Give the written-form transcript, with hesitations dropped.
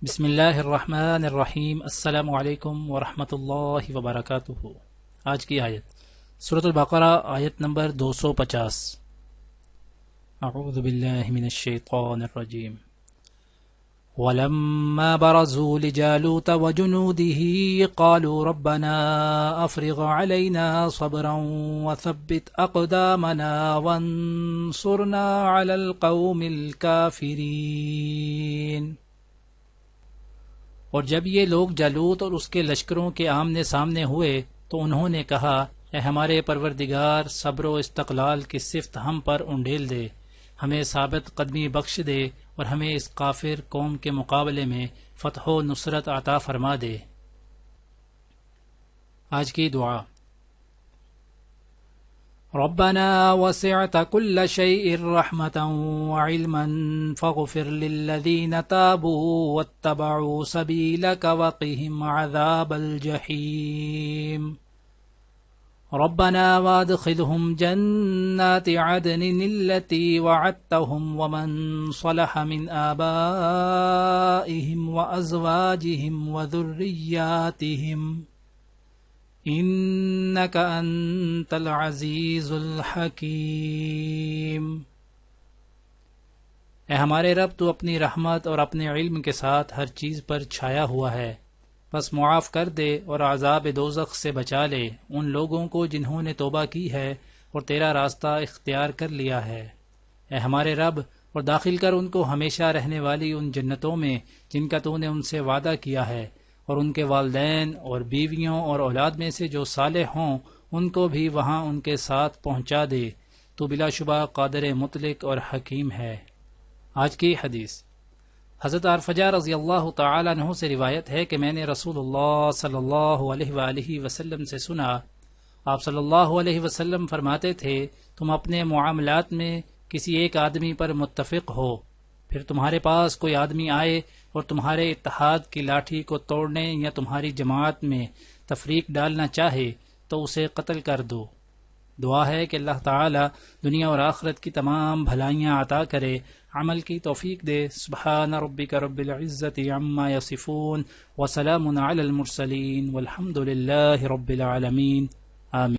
بسم اللہ الرحمن الرحیم۔ السلام علیکم ورحمۃ اللہ وبرکاتہ۔ آج کی آیت سورۃ البقرہ، آیت نمبر 250۔ اعوذ باللہ من الشیطان الرجیم۔ ولما برزوا لجالوت وجنوده قالوا ربنا افرغ علينا صبرا وثبت اقدامنا وانصرنا على القوم الكافرين۔ اور جب یہ لوگ جالوت اور اس کے لشکروں کے آمنے سامنے ہوئے تو انہوں نے کہا، اے ہمارے پروردگار، صبر و استقلال کی صفت ہم پر انڈیل دے، ہمیں ثابت قدمی بخش دے اور ہمیں اس کافر قوم کے مقابلے میں فتح و نصرت عطا فرما دے۔ آج کی دعا۔ ربنا وسعت كل شيء رحمة وعلما فاغفر للذين تابوا واتبعوا سبيلك وقهم عذاب الجحيم ربنا وادخلهم جنات عدن التي وعدتهم ومن صلح من آبائهم وأزواجهم وذرياتهم انک انت العزیز الحکیم۔ اے ہمارے رب، تو اپنی رحمت اور اپنے علم کے ساتھ ہر چیز پر چھایا ہوا ہے، بس معاف کر دے اور عذاب دوزخ سے بچا لے ان لوگوں کو جنہوں نے توبہ کی ہے اور تیرا راستہ اختیار کر لیا ہے۔ اے ہمارے رب، اور داخل کر ان کو ہمیشہ رہنے والی ان جنتوں میں جن کا تو نے ان سے وعدہ کیا ہے، اور ان کے والدین اور بیویوں اور اولاد میں سے جو صالح ہوں ان کو بھی وہاں ان کے ساتھ پہنچا دے، تو بلا شبہ قادر مطلق اور حکیم ہے۔ آج کی حدیث۔ حضرت عرفجہ رضی اللہ تعالیٰ عنہ سے روایت ہے کہ میں نے رسول اللہ صلی اللہ علیہ وآلہ وسلم سے سنا، آپ صلی اللہ علیہ وسلم فرماتے تھے، تم اپنے معاملات میں کسی ایک آدمی پر متفق ہو، پھر تمہارے پاس کوئی آدمی آئے اور تمہارے اتحاد کی لاٹھی کو توڑنے یا تمہاری جماعت میں تفریق ڈالنا چاہے تو اسے قتل کر دو۔ دعا ہے کہ اللہ تعالی دنیا اور آخرت کی تمام بھلائیاں عطا کرے، عمل کی توفیق دے۔ سبحان ربک رب العزت عما یصفون وسلام علی المرسلین والحمد للہ رب العالمین، آمین۔